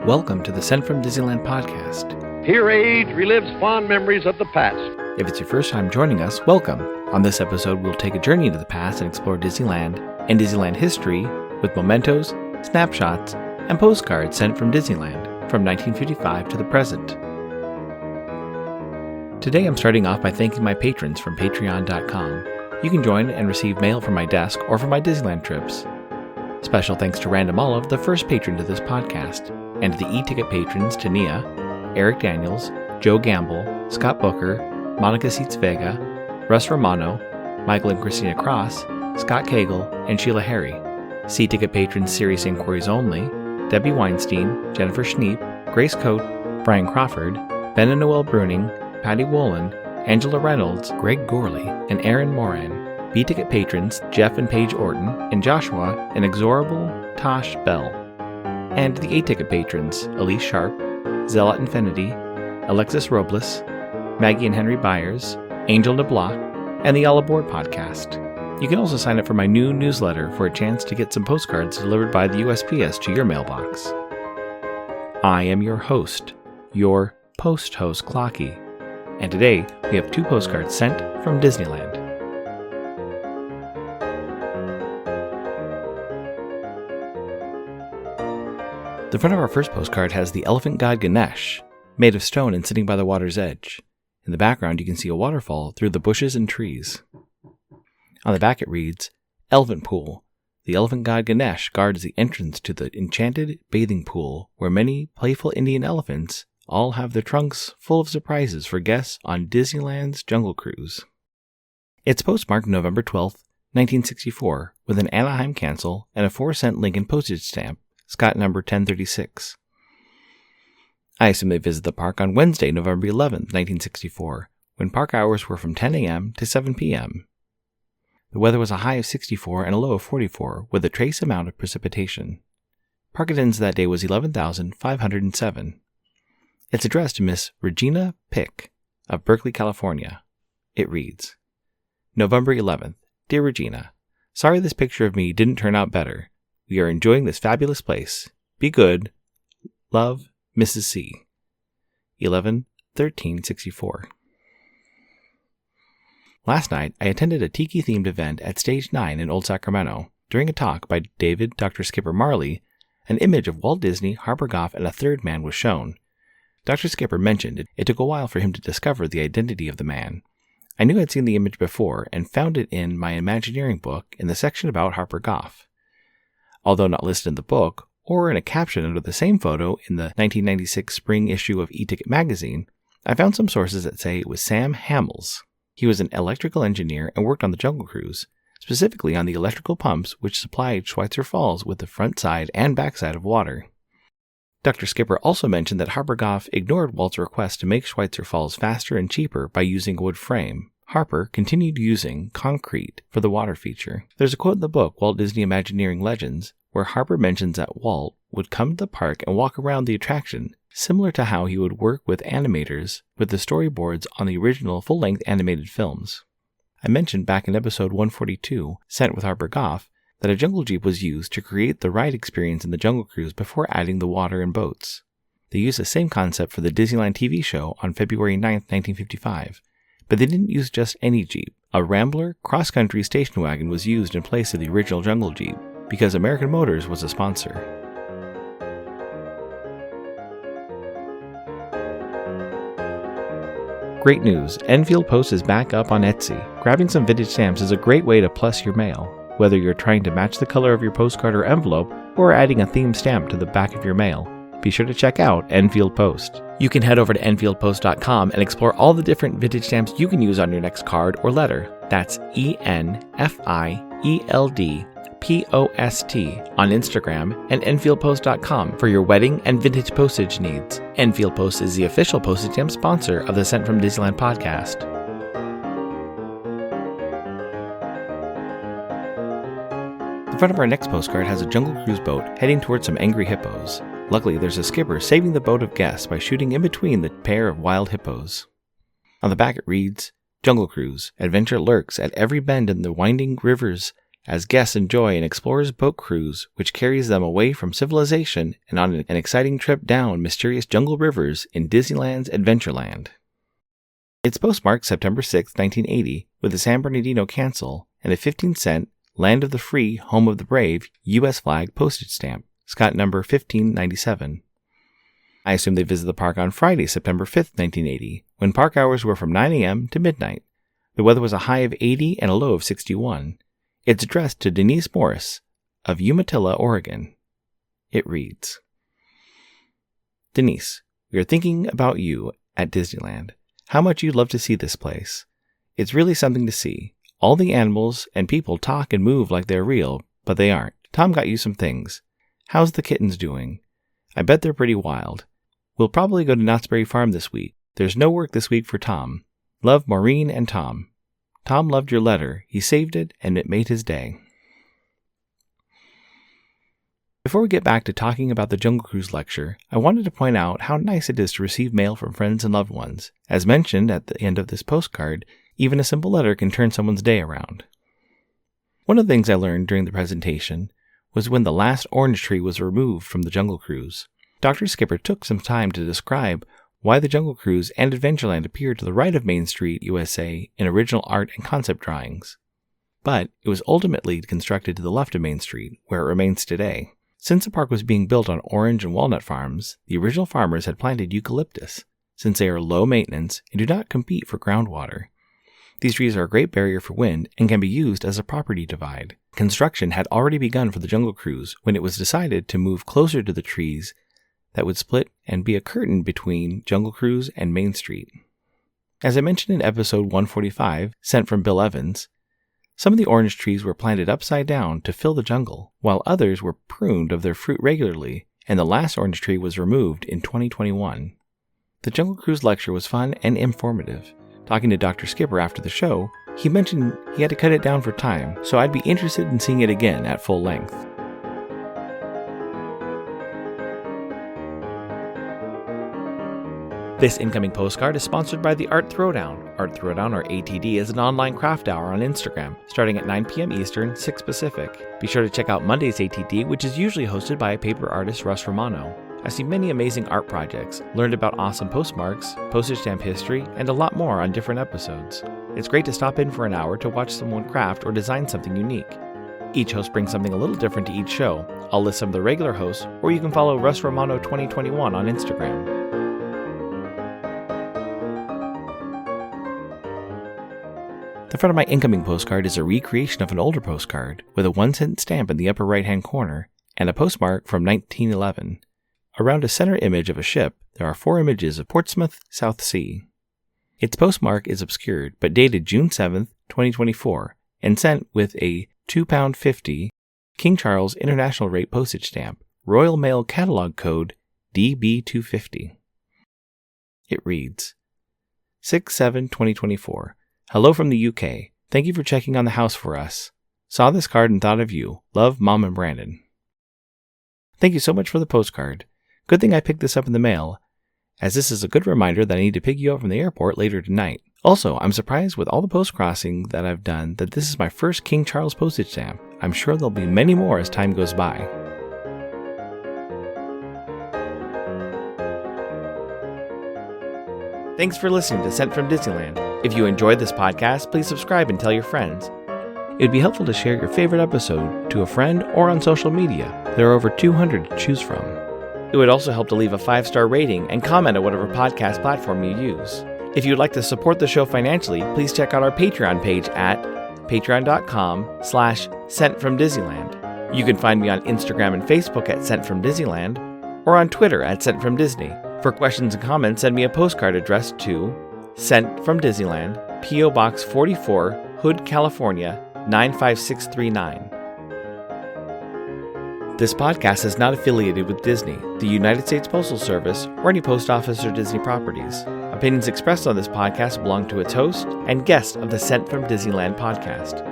Welcome to the Sent from Disneyland podcast. Here age relives fond memories of the past. If it's your first time joining us, welcome. On this episode, we'll take a journey into the past and explore Disneyland and Disneyland history with mementos, snapshots, and postcards sent from Disneyland from 1955 to the present. Today I'm starting off by thanking my patrons from patreon.com. You can join and receive mail from my desk or from my Disneyland trips. Special thanks to Random Olive, the first patron to this podcast, and to the e-ticket patrons Tania, Eric Daniels, Joe Gamble, Scott Booker, Monica Seitz Vega, Russ Romano, Michael and Christina Cross, Scott Cagle, and Sheila Harry. C-ticket patrons Serious Inquiries Only, Debbie Weinstein, Jennifer Schneep, Grace Coate, Brian Crawford, Ben and Noel Bruning, Patty Wolin, Angela Reynolds, Greg Gorley, and Aaron Moran. B-ticket patrons Jeff and Paige Orton, and Joshua, and Exorable Tosh Bell. And the A-ticket patrons Elise Sharp, Zealot Infinity, Alexis Robles, Maggie and Henry Byers, Angel DeBlois, and the All Aboard podcast. You can also sign up for my new newsletter for a chance to get some postcards delivered by the USPS to your mailbox. I am your host, your post-host Clocky, and today we have 2 postcards sent from Disneyland. The front of our first postcard has the elephant god Ganesh, made of stone and sitting by the water's edge. In the background you can see a waterfall through the bushes and trees. On the back it reads, Elephant Pool. The elephant god Ganesh guards the entrance to the enchanted bathing pool where many playful Indian elephants all have their trunks full of surprises for guests on Disneyland's Jungle Cruise. It's postmarked November 12, 1964, with an Anaheim cancel and a 4-cent Lincoln postage stamp, Scott number 1036. I assume they visited the park on Wednesday, November 11, 1964, when park hours were from 10 a.m. to 7 p.m. The weather was a high of 64 and a low of 44, with a trace amount of precipitation. Park attendance that day was 11,507. It's addressed to Miss Regina Pick of Berkeley, California. It reads, November 11th. Dear Regina, sorry this picture of me didn't turn out better. We are enjoying this fabulous place. Be good. Love, Mrs. C. 11/13/64. Last night, I attended a tiki-themed event at Stage 9 in Old Sacramento. During a talk by David Dr. Skipper Marley, an image of Walt Disney, Harper Goff, and a third man was shown. Dr. Skipper mentioned it took a while for him to discover the identity of the man. I knew I'd seen the image before and found it in my Imagineering book in the section about Harper Goff. Although not listed in the book, or in a caption under the same photo in the 1996 spring issue of E-Ticket magazine, I found some sources that say it was Sam Hamels. He was an electrical engineer and worked on the Jungle Cruise, specifically on the electrical pumps which supplied Schweitzer Falls with the front side and back side of water. Dr. Skipper also mentioned that Harper Goff ignored Walt's request to make Schweitzer Falls faster and cheaper by using a wood frame. Harper continued using concrete for the water feature. There's a quote in the book, Walt Disney Imagineering Legends, where Harper mentions that Walt would come to the park and walk around the attraction, similar to how he would work with animators with the storyboards on the original full-length animated films. I mentioned back in episode 142, Sent with Harper Goff, that a jungle jeep was used to create the ride experience in the Jungle Cruise before adding the water and boats. They used the same concept for the Disneyland TV show on February 9, 1955, but they didn't use just any jeep. A Rambler cross-country station wagon was used in place of the original jungle jeep, because American Motors was a sponsor. Great news! Enfield Post is back up on Etsy. Grabbing some vintage stamps is a great way to plus your mail, whether you're trying to match the color of your postcard or envelope, or adding a themed stamp to the back of your mail. Be sure to check out Enfield Post. You can head over to enfieldpost.com and explore all the different vintage stamps you can use on your next card or letter. That's ENFIELDPOST on Instagram and enfieldpost.com for your wedding and vintage postage needs. Enfield Post is the official postage stamp sponsor of the Sent from Disneyland podcast. The front of our next postcard has a Jungle Cruise boat heading towards some angry hippos. Luckily, there's a skipper saving the boat of guests by shooting in between the pair of wild hippos. On the back it reads, Jungle Cruise, adventure lurks at every bend in the winding rivers as guests enjoy an explorer's boat cruise which carries them away from civilization and on an exciting trip down mysterious jungle rivers in Disneyland's Adventureland. It's postmarked September 6, 1980, with a San Bernardino cancel and a 15-cent Land of the Free, Home of the Brave U.S. flag postage stamp, Scott number 1597. I assume they visited the park on Friday, September 5, 1980, when park hours were from 9 a.m. to midnight. The weather was a high of 80 and a low of 61. It's addressed to Denise Morris of Umatilla, Oregon. It reads, Denise, we are thinking about you at Disneyland. How much you'd love to see this place. It's really something to see. All the animals and people talk and move like they're real, but they aren't. Tom got you some things. How's the kittens doing? I bet they're pretty wild. We'll probably go to Knott's Berry Farm this week. There's no work this week for Tom. Love, Maureen and Tom. Tom loved your letter. He saved it, and it made his day. Before we get back to talking about the Jungle Cruise lecture, I wanted to point out how nice it is to receive mail from friends and loved ones. As mentioned at the end of this postcard, even a simple letter can turn someone's day around. One of the things I learned during the presentation was when the last orange tree was removed from the Jungle Cruise. Dr. Skipper took some time to describe why the Jungle Cruise and Adventureland appeared to the right of Main Street, USA in original art and concept drawings. But it was ultimately constructed to the left of Main Street, where it remains today. Since the park was being built on orange and walnut farms, the original farmers had planted eucalyptus, since they are low maintenance and do not compete for groundwater. These trees are a great barrier for wind and can be used as a property divide. Construction had already begun for the Jungle Cruise when it was decided to move closer to the trees that would split and be a curtain between Jungle Cruise and Main Street. As I mentioned in episode 145, sent from Bill Evans, some of the orange trees were planted upside down to fill the jungle, while others were pruned of their fruit regularly, and the last orange tree was removed in 2021. The Jungle Cruise lecture was fun and informative. Talking to Dr. Skipper after the show, he mentioned he had to cut it down for time, so I'd be interested in seeing it again at full length. This incoming postcard is sponsored by the Art Throwdown. Art Throwdown, or ATD, is an online craft hour on Instagram, starting at 9 p.m. Eastern, 6 Pacific. Be sure to check out Monday's ATD, which is usually hosted by paper artist Russ Romano. I've seen many amazing art projects, learned about awesome postmarks, postage stamp history, and a lot more on different episodes. It's great to stop in for an hour to watch someone craft or design something unique. Each host brings something a little different to each show. I'll list some of the regular hosts, or you can follow Russ Romano 2021 on Instagram. The front of my incoming postcard is a recreation of an older postcard with a 1-cent stamp in the upper right-hand corner and a postmark from 1911. Around a center image of a ship, there are 4 images of Portsmouth, South Sea. Its postmark is obscured, but dated June 7, 2024, and sent with a £2.50 King Charles International Rate postage stamp, Royal Mail Catalog Code DB250. It reads, 6/7/2024. Hello from the UK. Thank you for checking on the house for us. Saw this card and thought of you. Love, Mom and Brandon. Thank you so much for the postcard. Good thing I picked this up in the mail, as this is a good reminder that I need to pick you up from the airport later tonight. Also, I'm surprised with all the post-crossing that I've done that this is my first King Charles postage stamp. I'm sure there'll be many more as time goes by. Thanks for listening to Sent from Disneyland. If you enjoyed this podcast, please subscribe and tell your friends. It would be helpful to share your favorite episode to a friend or on social media. There are over 200 to choose from. It would also help to leave a 5-star rating and comment on whatever podcast platform you use. If you'd like to support the show financially, please check out our Patreon page at patreon.com/SentFromDisneyland. You can find me on Instagram and Facebook at Sent From Disneyland, or on Twitter at Sent From Disney. For questions and comments, send me a postcard addressed to Sent From Disneyland, P.O. Box 44, Hood, California, 95639. This podcast is not affiliated with Disney, the United States Postal Service, or any post office or Disney properties. Opinions expressed on this podcast belong to its host and guests of the Sent From Disneyland podcast.